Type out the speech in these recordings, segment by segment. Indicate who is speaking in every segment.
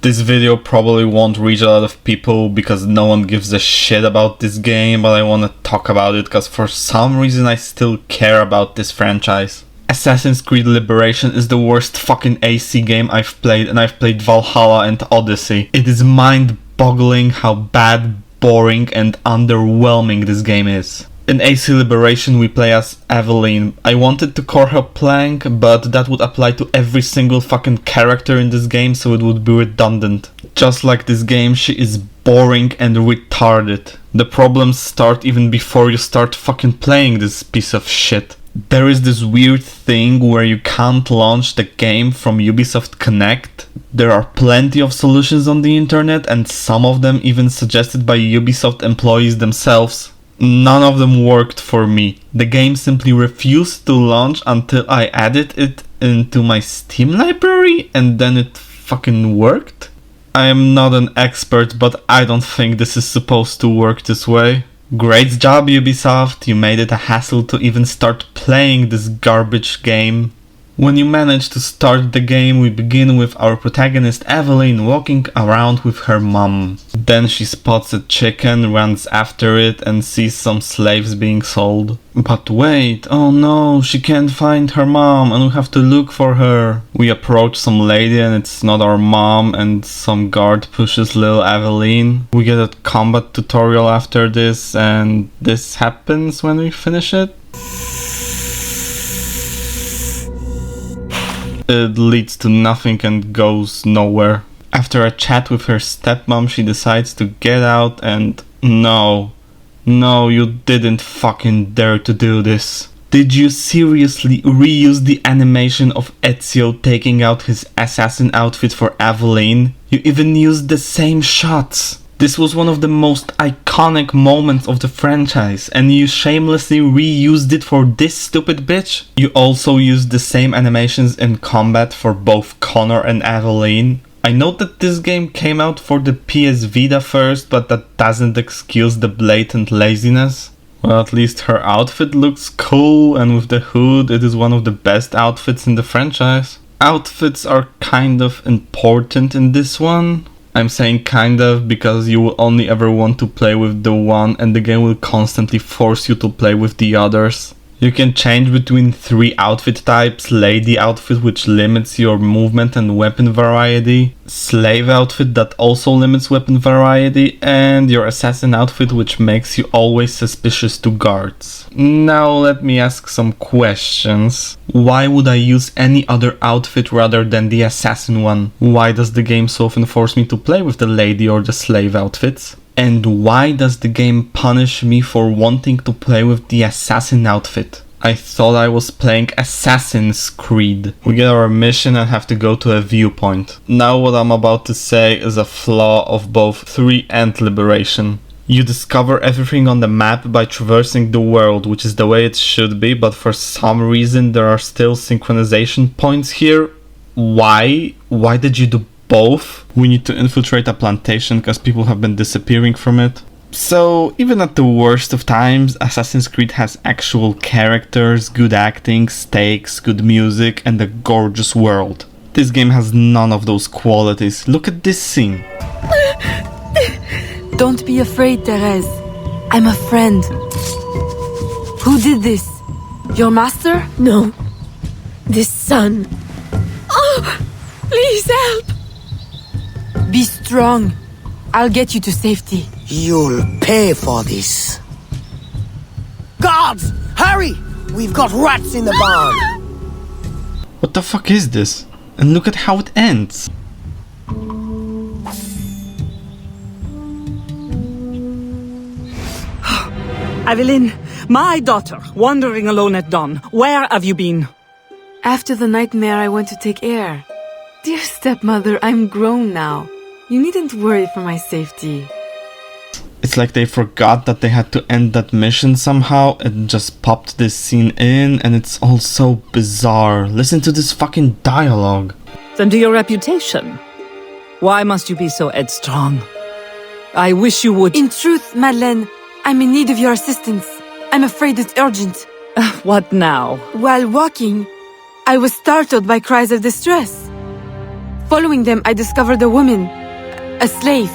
Speaker 1: This video probably won't reach a lot of people because no one gives a shit about this game, but I want to talk about it because for some reason I still care about this franchise. Assassin's Creed Liberation is the worst fucking AC game I've played, and I've played Valhalla and Odyssey. It is mind-boggling how bad, boring and underwhelming this game is. In AC Liberation we play as Evelyn. I wanted to call her Plank, but that would apply to every single fucking character in this game, so it would be redundant. Just like this game, she is boring and retarded. The problems start even before you start fucking playing this piece of shit. There is this weird thing where you can't launch the game from Ubisoft Connect. There are plenty of solutions on the internet, and some of them even suggested by Ubisoft employees themselves. None of them worked for me. The game simply refused to launch until I added it into my Steam library, and then it fucking worked? I am not an expert, but I don't think this is supposed to work this way. Great job, Ubisoft, you made it a hassle to even start playing this garbage game. When you manage to start the game, we begin with our protagonist Evelyn walking around with her mom. Then she spots a chicken, runs after it and sees some slaves being sold. But wait, oh no, she can't find her mom and we have to look for her. We approach some lady and it's not our mom, and some guard pushes little Evelyn. We get a combat tutorial after this, and this happens when we finish it. It leads to nothing and goes nowhere. After a chat with her stepmom, she decides to get out and... No, you didn't fucking dare to do this. Did you seriously reuse the animation of Ezio taking out his assassin outfit for Evelyn? You even used the same shots. This was one of the most iconic moments of the franchise, and you shamelessly reused it for this stupid bitch? You also used the same animations in combat for both Connor and Evelyn. I know that this game came out for the PS Vita first, but that doesn't excuse the blatant laziness. Well, at least her outfit looks cool, and with the hood, it is one of the best outfits in the franchise. Outfits are kind of important in this one. I'm saying kind of because you will only ever want to play with the one and the game will constantly force you to play with the others. You can change between 3 outfit types: lady outfit, which limits your movement and weapon variety, slave outfit that also limits weapon variety, and your assassin outfit, which makes you always suspicious to guards. Now let me ask some questions. Why would I use any other outfit rather than the assassin one? Why does the game so often force me to play with the lady or the slave outfits? And why does the game punish me for wanting to play with the assassin outfit? I thought I was playing Assassin's Creed. We get our mission and have to go to a viewpoint. Now what I'm about to say is a flaw of both 3 and Liberation. You discover everything on the map by traversing the world, which is the way it should be, but for some reason there are still synchronization points here. Why? Why did you do both? We need to infiltrate a plantation because people have been disappearing from it. So, even at the worst of times, Assassin's Creed has actual characters, good acting, stakes, good music, and a gorgeous world. This game has none of those qualities. Look at this scene.
Speaker 2: Don't be afraid, Therese. I'm a friend. Who did this? Your master?
Speaker 3: No. This son. Oh, please help.
Speaker 2: Be strong. I'll get you to safety.
Speaker 4: You'll pay for this. Guards! Hurry! We've got rats in the barn!
Speaker 1: What the fuck is this? And look at how it ends.
Speaker 5: Evelyn, my daughter, wandering alone at dawn. Where have you been?
Speaker 2: After the nightmare, I went to take air. Dear stepmother, I'm grown now. You needn't worry for my safety.
Speaker 1: It's like they forgot that they had to end that mission somehow and just popped this scene in, and it's all so bizarre. Listen to this fucking dialogue.
Speaker 5: Then to your reputation. Why must you be so headstrong? I wish you would...
Speaker 2: In truth, Madeleine, I'm in need of your assistance. I'm afraid it's urgent.
Speaker 5: What now?
Speaker 2: While walking, I was startled by cries of distress. Following them, I discovered a woman. A slave.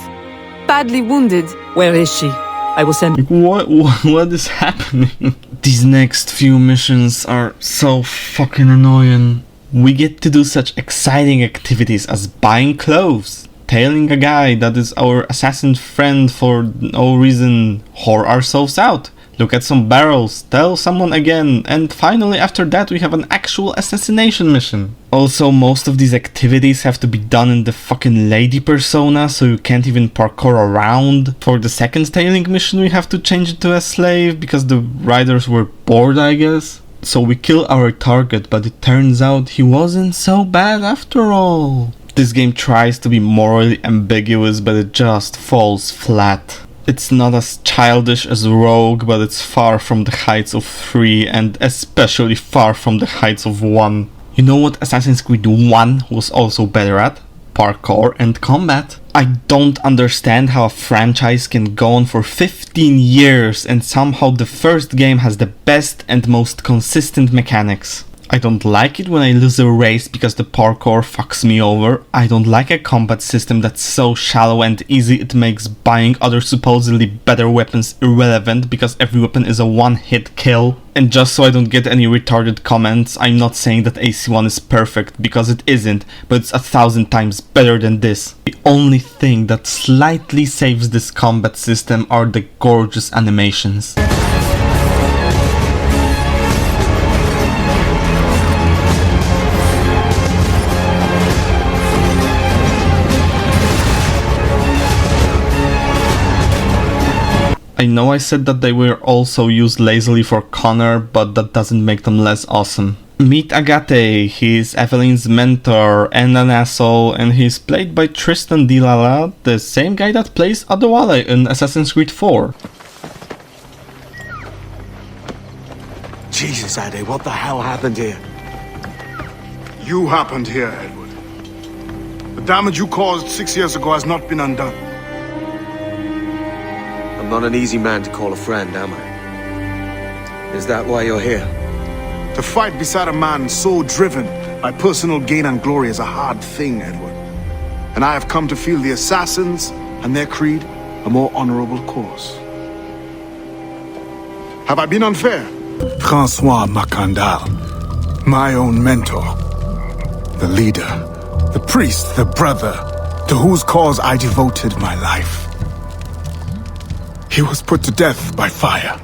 Speaker 2: Badly wounded.
Speaker 5: Where is she? I will send.
Speaker 1: What is happening? These next few missions are so fucking annoying. We get to do such exciting activities as buying clothes, tailing a guy that is our assassin friend for no reason, whore ourselves out, look at some barrels, tell someone again, and finally after that we have an actual assassination mission. Also, most of these activities have to be done in the fucking lady persona, so you can't even parkour around. For the second tailing mission we have to change it to a slave, because the riders were bored, I guess. So we kill our target, but it turns out he wasn't so bad after all. This game tries to be morally ambiguous, but it just falls flat. It's not as childish as Rogue, but it's far from the heights of 3 and especially far from the heights of 1. You know what Assassin's Creed 1 was also better at? Parkour and combat. I don't understand how a franchise can go on for 15 years and somehow the first game has the best and most consistent mechanics. I don't like it when I lose a race because the parkour fucks me over. I don't like a combat system that's so shallow and easy it makes buying other supposedly better weapons irrelevant because every weapon is a one-hit kill. And just so I don't get any retarded comments, I'm not saying that AC1 is perfect because it isn't, but it's 1,000 times better than this. The only thing that slightly saves this combat system are the gorgeous animations. I know I said that they were also used lazily for Connor, but that doesn't make them less awesome. Meet Agate, he's Evelyn's mentor and an asshole, and he's played by Tristan Dilala, the same guy that plays Adewale in Assassin's Creed 4.
Speaker 6: Jesus, Ade, what the hell happened here?
Speaker 7: You happened here, Edward. The damage you caused 6 years ago has not been undone.
Speaker 6: I'm not an easy man to call a friend, am I? Is that why you're here?
Speaker 7: To fight beside a man so driven by personal gain and glory is a hard thing, Edward. And I have come to feel the assassins and their creed a more honorable course. Have I been unfair? Francois Macandal, my own mentor, the leader, the priest, the brother, to whose cause I devoted my life. He was put to death by fire.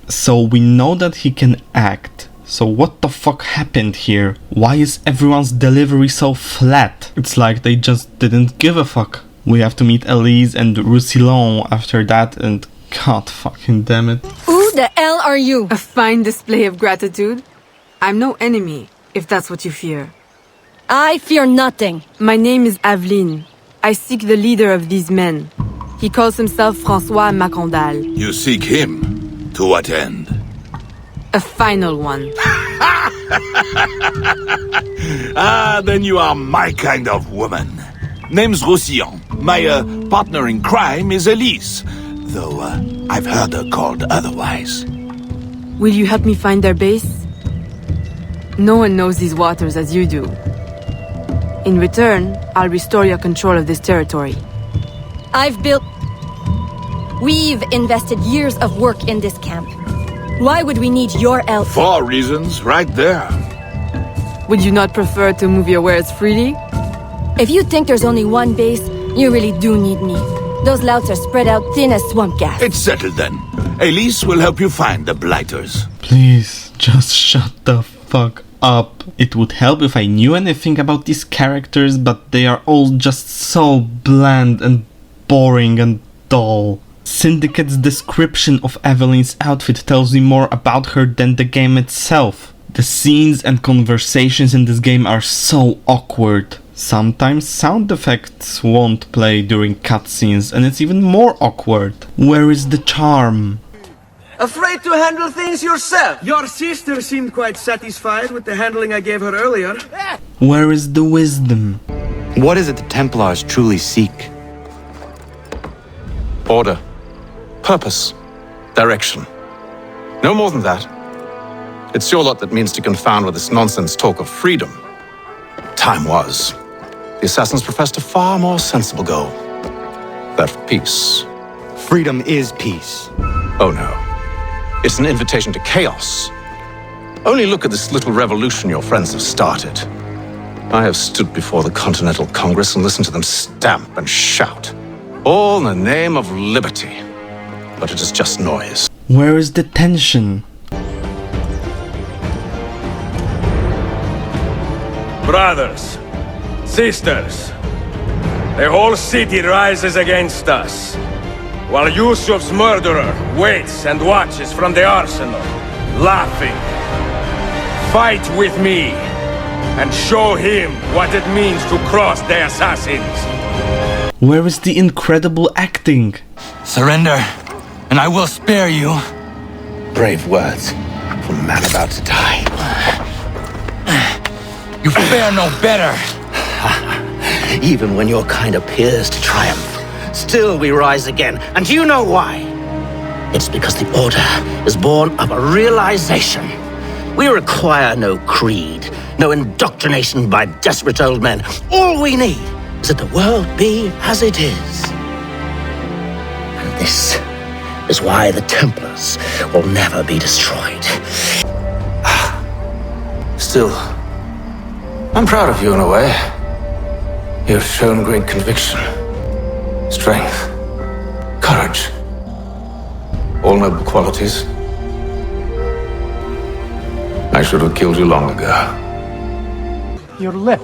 Speaker 1: So we know that he can act. So what the fuck happened here? Why is everyone's delivery so flat? It's like they just didn't give a fuck. We have to meet Elise and Roussillon after that and god fucking damn it.
Speaker 3: Who the hell are you?
Speaker 2: A fine display of gratitude. I'm no enemy, if that's what you fear.
Speaker 3: I fear nothing.
Speaker 2: My name is Aveline. I seek the leader of these men. He calls himself Francois Macandal.
Speaker 8: You seek him? To what end?
Speaker 2: A final one.
Speaker 8: Ah, then you are my kind of woman. Name's Roussillon. My partner in crime is Elise, though I've heard her called otherwise.
Speaker 2: Will you help me find their base? No one knows these waters as you do. In return, I'll restore your control of this territory.
Speaker 3: We've invested years of work in this camp. Why would we need your help?
Speaker 8: 4 reasons, right there.
Speaker 2: Would you not prefer to move your wares freely?
Speaker 3: If you think there's only one base, you really do need me. Those louts are spread out thin as swamp gas.
Speaker 8: It's settled then. Elise will help you find the blighters.
Speaker 1: Please, just shut the fuck up. It would help if I knew anything about these characters, but they are all just so bland and boring and dull. Syndicate's description of Evelyn's outfit tells me more about her than the game itself. The scenes and conversations in this game are so awkward. Sometimes sound effects won't play during cutscenes and it's even more awkward. Where is the charm?
Speaker 4: Afraid to handle things yourself?
Speaker 9: Your sister seemed quite satisfied with the handling I gave her earlier.
Speaker 1: Where is the wisdom?
Speaker 10: What is it the Templars truly seek? Order. Purpose. Direction. No more than that. It's your lot that means to confound with this nonsense talk of freedom. time was, the assassins professed a far more sensible goal. That of peace.
Speaker 11: Freedom is peace.
Speaker 10: Oh no. It's an invitation to chaos. Only look at this little revolution your friends have started. I have stood before the Continental Congress and listened to them stamp and shout. All in the name of liberty. But it is just noise.
Speaker 1: Where is the tension?
Speaker 12: Brothers, sisters, the whole city rises against us, while Yusuf's murderer waits and watches from the arsenal, laughing. Fight with me, and show him what it means to cross the assassins.
Speaker 1: Where is the incredible acting?
Speaker 11: Surrender, and I will spare you.
Speaker 10: Brave words from a man about to die.
Speaker 11: You fare no better.
Speaker 13: Even when your kind appears to triumph, still we rise again. And do you know why? It's because the Order is born of a realization. We require no creed, no indoctrination by desperate old men. All we need is that the world be as it is. And this is why the Templars will never be destroyed.
Speaker 10: Still, I'm proud of you in a way. You've shown great conviction, strength, courage. All noble qualities. I should have killed you long ago.
Speaker 9: Your lip.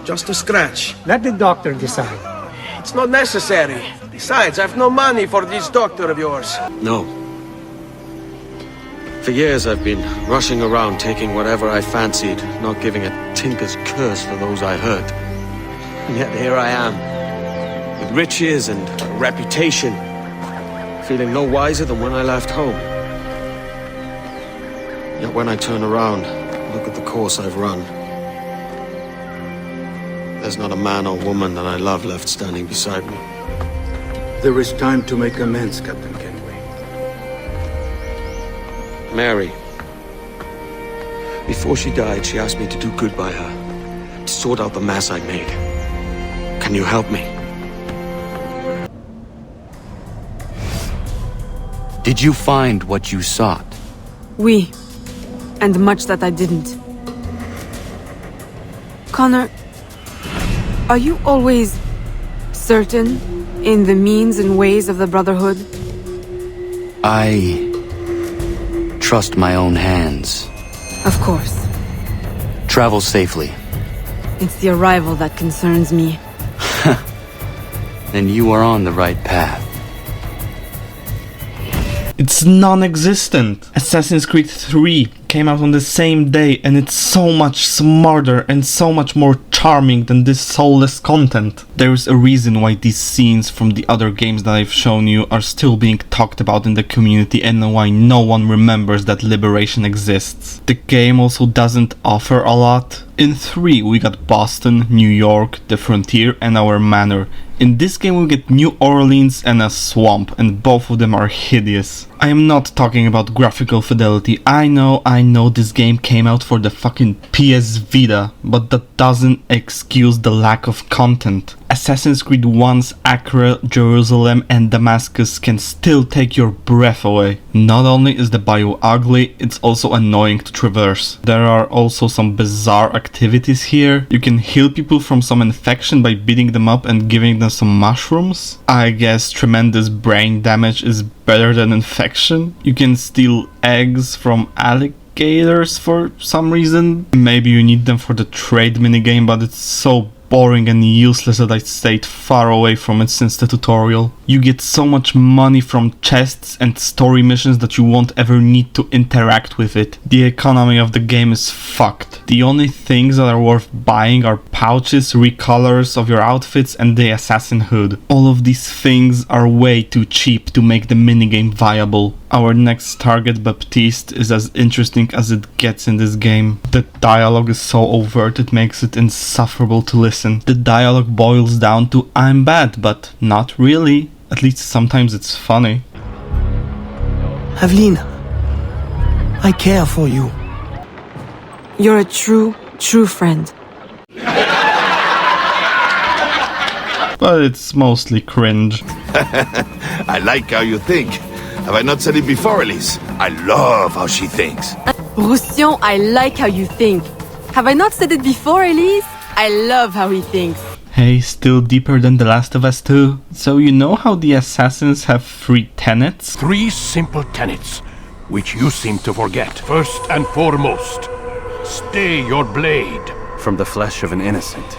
Speaker 9: Just a scratch. Let the doctor decide. It's not necessary. Besides, I've no money for this doctor of yours.
Speaker 6: No. For years I've been rushing around taking whatever I fancied, not giving a tinker's curse for those I hurt. And yet here I am, with riches and a reputation, feeling no wiser than when I left home. Yet when I turn around, look at the course I've run. There's not a man or woman that I love left standing beside me.
Speaker 7: There is time to make amends, Captain Kenway.
Speaker 6: Mary. Before she died, she asked me to do good by her, to sort out the mess I made. Can you help me?
Speaker 11: Did you find what you sought?
Speaker 2: We. And much that I didn't. Connor, are you always certain in the means and ways of the Brotherhood?
Speaker 11: I trust my own hands.
Speaker 2: Of course.
Speaker 11: Travel safely.
Speaker 2: It's the arrival that concerns me.
Speaker 11: Then you are on the right path.
Speaker 1: It's non-existent. Assassin's Creed 3 came out on the same day and it's so much smarter and so much more charming than this soulless content. There's a reason why these scenes from the other games that I've shown you are still being talked about in the community and why no one remembers that Liberation exists. The game also doesn't offer a lot. In 3 we got Boston, New York, the Frontier and our manor. In this game we get New Orleans and a swamp, and both of them are hideous. I am not talking about graphical fidelity. I know this game came out for the fucking PS Vita, but that doesn't excuse the lack of content. Assassin's Creed 1's Accra, Jerusalem and Damascus can still take your breath away. Not only is the bayou ugly, it's also annoying to traverse. There are also some bizarre activities here. You can heal people from some infection by beating them up and giving them some mushrooms. I guess tremendous brain damage is better than infection. You can steal eggs from alligators for some reason. Maybe you need them for the trade minigame, but it's so boring and useless that I stayed far away from it since the tutorial. You get so much money from chests and story missions that you won't ever need to interact with it. The economy of the game is fucked. The only things that are worth buying are pouches, recolors of your outfits and the assassin hood. All of these things are way too cheap to make the minigame viable. Our next target, Baptiste, is as interesting as it gets in this game. The dialogue is so overt it makes it insufferable to listen. The dialogue boils down to I'm bad, but not really. At least sometimes it's funny.
Speaker 9: Evelina, I care for you.
Speaker 2: You're a true friend.
Speaker 1: But it's mostly cringe.
Speaker 8: I like how you think. Have I not said it before, Elise? I love how she thinks.
Speaker 2: Roussillon, I like how you think. Have I not said it before, Elise? I love how he thinks.
Speaker 1: Hey, still deeper than The Last of Us 2? So you know how the assassins have 3 tenets?
Speaker 9: 3 simple tenets, which you seem to forget. First and foremost, stay your blade.
Speaker 11: From the flesh of an innocent.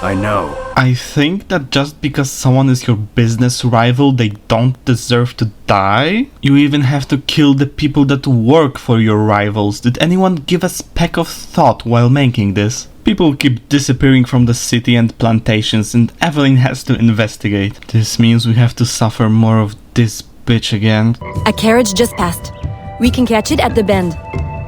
Speaker 11: I know.
Speaker 1: I think that just because someone is your business rival, they don't deserve to die? You even have to kill the people that work for your rivals. Did anyone give a speck of thought while making this? People keep disappearing from the city and plantations, and Evelyn has to investigate. This means we have to suffer more of this bitch again.
Speaker 3: A carriage just passed. We can catch it at the bend.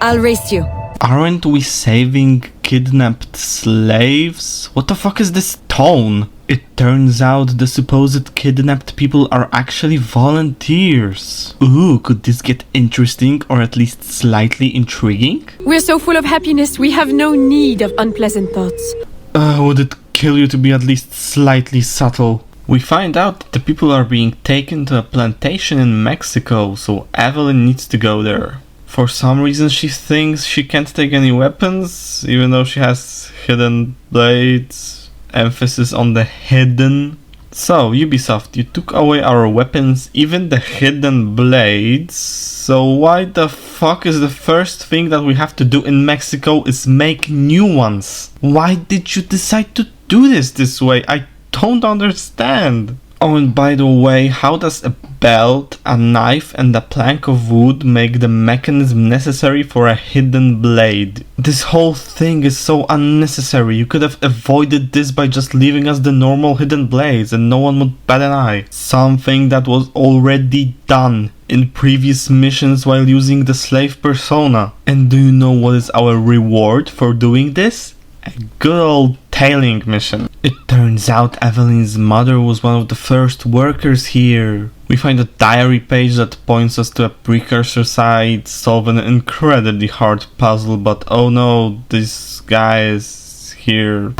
Speaker 3: I'll race you.
Speaker 1: Aren't we saving kidnapped slaves? What the fuck is this tone? It turns out the supposed kidnapped people are actually volunteers. Ooh, could this get interesting or at least slightly intriguing?
Speaker 2: We're so full of happiness, we have no need of unpleasant thoughts.
Speaker 1: Would it kill you to be at least slightly subtle? We find out that the people are being taken to a plantation in Mexico, so Evelyn needs to go there. For some reason she thinks she can't take any weapons, even though she has hidden blades. Emphasis on the hidden. So, Ubisoft, you took away our weapons, even the hidden blades. So why the fuck is the first thing that we have to do in Mexico is make new ones? Why did you decide to do this way? I don't understand. Oh, and by the way, how does a belt, a knife and a plank of wood make the mechanism necessary for a hidden blade? This whole thing is so unnecessary. You could have avoided this by just leaving us the normal hidden blades and no one would bat an eye. Something that was already done in previous missions while using the slave persona. And do you know what is our reward for doing this? A good old tailing mission. It turns out Evelyn's mother was one of the first workers here. We find a diary page that points us to a precursor site, solve an incredibly hard puzzle, but oh no, this guy is here.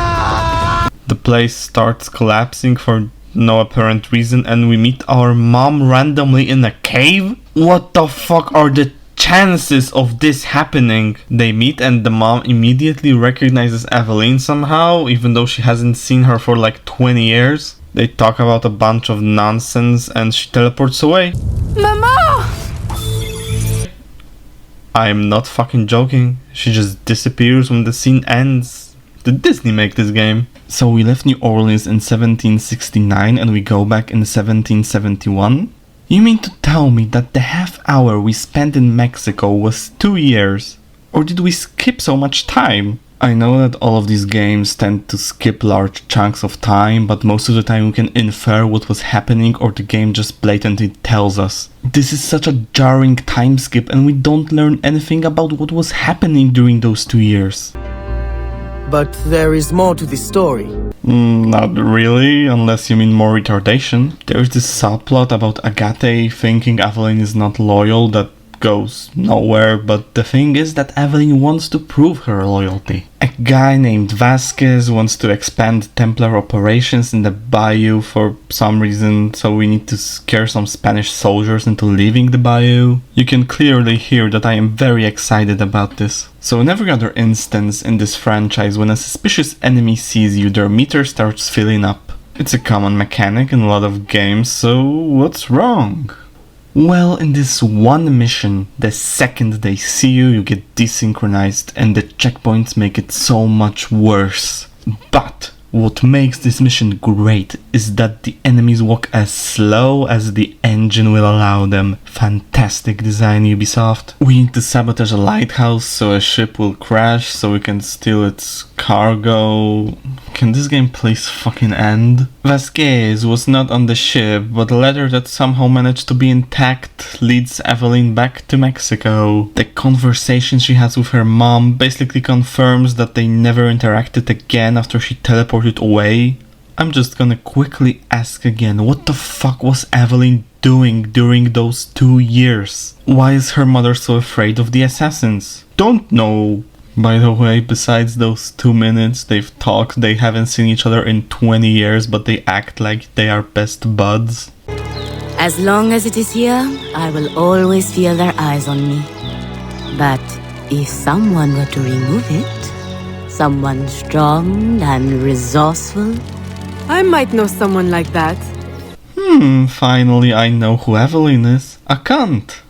Speaker 1: The place starts collapsing for no apparent reason and we meet our mom randomly in a cave? What the fuck are the chances of this happening? They meet and the mom immediately recognizes Evelyn somehow, even though she hasn't seen her for like 20 years. They talk about a bunch of nonsense and she teleports away.
Speaker 3: Mama!
Speaker 1: I'm not fucking joking. She just disappears when the scene ends. Did Disney make this game? So we left New Orleans in 1769 and we go back in 1771? You mean to tell me that the half hour we spent in Mexico was 2 years? Or did we skip so much time? I know that all of these games tend to skip large chunks of time, but most of the time we can infer what was happening or the game just blatantly tells us. This is such a jarring time skip and we don't learn anything about what was happening during those 2 years.
Speaker 4: But there is more to this story.
Speaker 1: Not really, unless you mean more retardation. There's this subplot about Agate thinking Evelyn is not loyal that goes nowhere, but the thing is that Evelyn wants to prove her loyalty. A guy named Vasquez wants to expand Templar operations in the bayou for some reason, so we need to scare some Spanish soldiers into leaving the bayou. You can clearly hear that I am very excited about this. So in every other instance in this franchise, when a suspicious enemy sees you, their meter starts filling up. It's a common mechanic in a lot of games, so what's wrong? Well, in this one mission, the second they see you, you get desynchronized and the checkpoints make it so much worse. But what makes this mission great is that the enemies walk as slow as the engine will allow them. Fantastic design, Ubisoft. We need to sabotage a lighthouse so a ship will crash so we can steal its cargo. Can this game please fucking end? Vasquez was not on the ship, but a letter that somehow managed to be intact leads Evelyn back to Mexico. The conversation she has with her mom basically confirms that they never interacted again after she teleported away. I'm just gonna quickly ask again, what the fuck was Evelyn doing during those 2 years? Why is her mother so afraid of the assassins? Don't know. By the way, besides those 2 minutes they've talked, they haven't seen each other in 20 years, but they act like they are best buds.
Speaker 14: As long as it is here, I will always feel their eyes on me. But if someone were to remove it, someone strong and resourceful,
Speaker 2: I might know someone like that.
Speaker 1: Finally I know who Evelyn is. A cunt.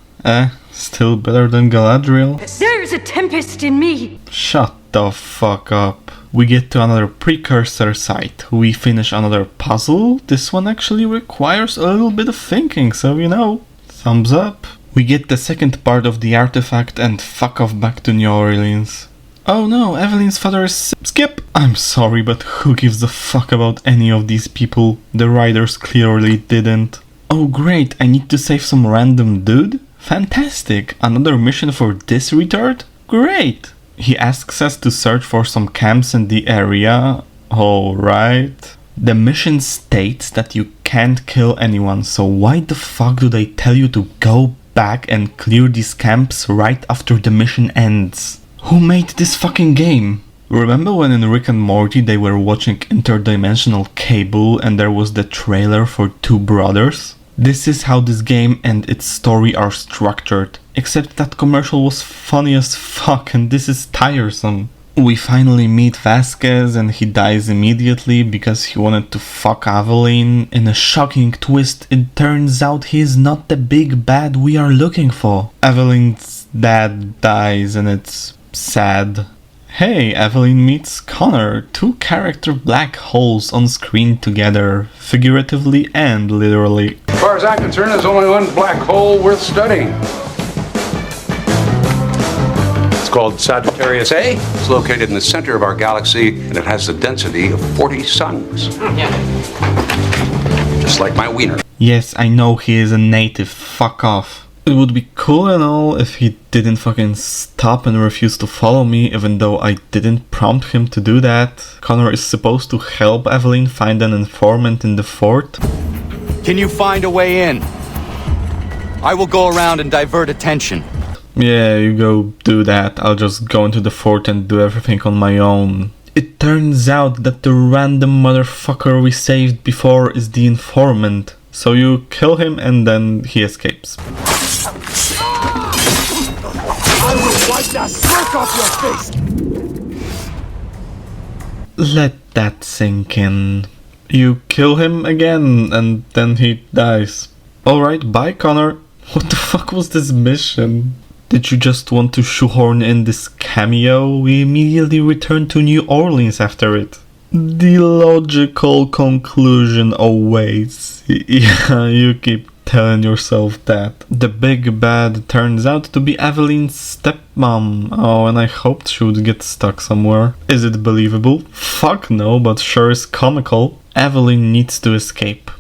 Speaker 1: Still better than Galadriel.
Speaker 15: There's a tempest in me.
Speaker 1: Shut the fuck up. We get to another precursor site. We finish another puzzle. This one actually requires a little bit of thinking, so you know, thumbs up. We get the second part of the artifact and fuck off back to New Orleans. Oh no, Evelyn's father is Skip! I'm sorry, but who gives a fuck about any of these people? The writers clearly didn't. Oh great, I need to save some random dude? Fantastic! Another mission for this retard? Great! He asks us to search for some camps in the area. Alright. The mission states that you can't kill anyone, so why the fuck do they tell you to go back and clear these camps right after the mission ends? Who made this fucking game? Remember when in Rick and Morty they were watching Interdimensional Cable and there was the trailer for Two Brothers? This is how this game and its story are structured, except that commercial was funny as fuck and this is tiresome. We finally meet Vasquez and he dies immediately because he wanted to fuck Evelyn. In a shocking twist, it turns out he's not the big bad we are looking for. Evelyn's dad dies and it's sad. Hey, Evelyn meets Connor, two character black holes on screen together, figuratively and literally.
Speaker 16: As far as I'm concerned, there's only one black hole worth studying. It's called Sagittarius A. It's located in the center of our galaxy, and it has the density of 40 suns. Just like my wiener.
Speaker 1: Yes, I know he is a native, fuck off. It would be cool and all if he didn't fucking stop and refuse to follow me, even though I didn't prompt him to do that. Connor is supposed to help Evelyn find an informant in the fort.
Speaker 11: Can you find a way in? I will go around and divert attention.
Speaker 1: Yeah, you go do that. I'll just go into the fort and do everything on my own. It turns out that the random motherfucker we saved before is the informant. So you kill him and then he escapes.
Speaker 7: I will wipe that smirk off your face!
Speaker 1: Let that sink in. You kill him again and then he dies. Alright, bye Connor. What the fuck was this mission? Did you just want to shoehorn in this cameo? We immediately returned to New Orleans after it. The logical conclusion awaits. Yeah, you keep telling yourself that. The big bad turns out to be Evelyn's stepmom. Oh, and I hoped she would get stuck somewhere. Is it believable? Fuck no, but sure is comical. Evelyn needs to escape.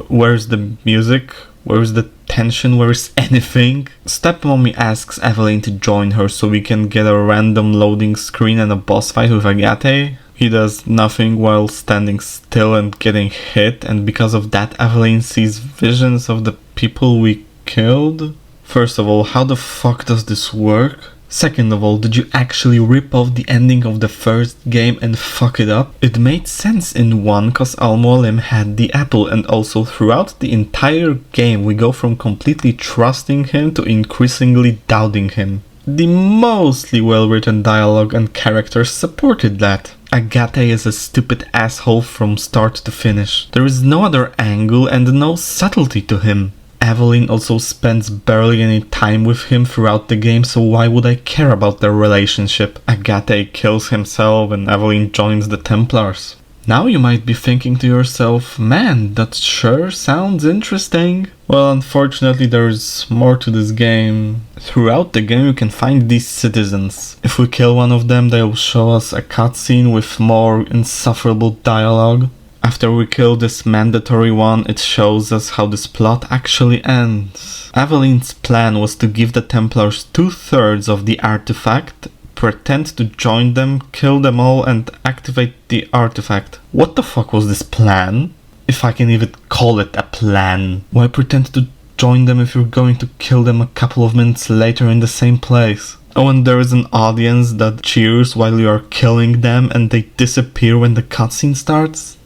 Speaker 1: Where's the music? Where's the tension? Where's anything? Stepmommy asks Evelyn to join her so we can get a random loading screen and a boss fight with Agate. He does nothing while standing still and getting hit, and because of that Evelyn sees visions of the people we killed. First of all, how the fuck does this work? Second of all, did you actually rip off the ending of the first game and fuck it up? It made sense in one cause Al-Mualim had the apple, and also throughout the entire game we go from completely trusting him to increasingly doubting him. The mostly well written dialogue and characters supported that. Agate is a stupid asshole from start to finish. There is no other angle and no subtlety to him. Evelyn also spends barely any time with him throughout the game, so why would I care about their relationship? Agate kills himself and Evelyn joins the Templars. Now you might be thinking to yourself, man, that sure sounds interesting. Well, unfortunately there's more to this game. Throughout the game you can find these citizens. If we kill one of them, they'll show us a cutscene with more insufferable dialogue. After we kill this mandatory one, it shows us how this plot actually ends. Evelyn's plan was to give the Templars 2/3 of the artifact, pretend to join them, kill them all, and activate the artifact. What the fuck was this plan? If I can even call it a plan. Why pretend to join them if you're going to kill them a couple of minutes later in the same place? Oh, and there is an audience that cheers while you are killing them and they disappear when the cutscene starts?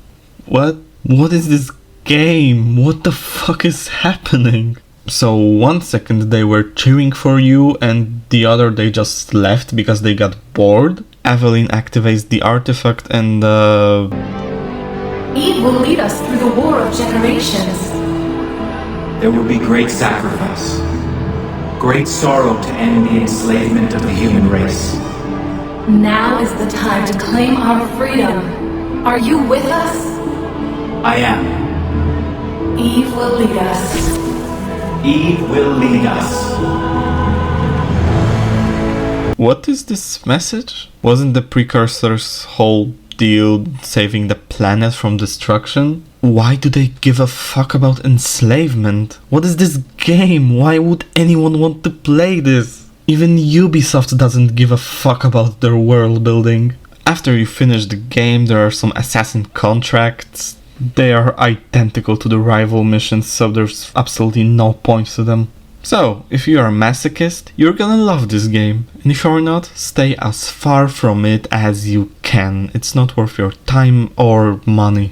Speaker 1: What? What is this game? What the fuck is happening? So 1 second they were cheering for you and the other they just left because they got bored. Evelyn activates the artifact and
Speaker 17: Eve will lead us through the war of generations.
Speaker 18: There will be great sacrifice, great sorrow to end the enslavement of the human race.
Speaker 17: Now is the time to claim our freedom. Are you with us?
Speaker 18: I am.
Speaker 17: Eve will lead us.
Speaker 18: Eve will lead us.
Speaker 1: What is this message? Wasn't the Precursor's whole deal saving the planet from destruction? Why do they give a fuck about enslavement? What is this game? Why would anyone want to play this? Even Ubisoft doesn't give a fuck about their world building. After you finish the game, there are some assassin contracts. They are identical to the rival missions, so there's absolutely no point to them. So, if you are a masochist, you're gonna love this game. And if you're not, stay as far from it as you can. It's not worth your time or money.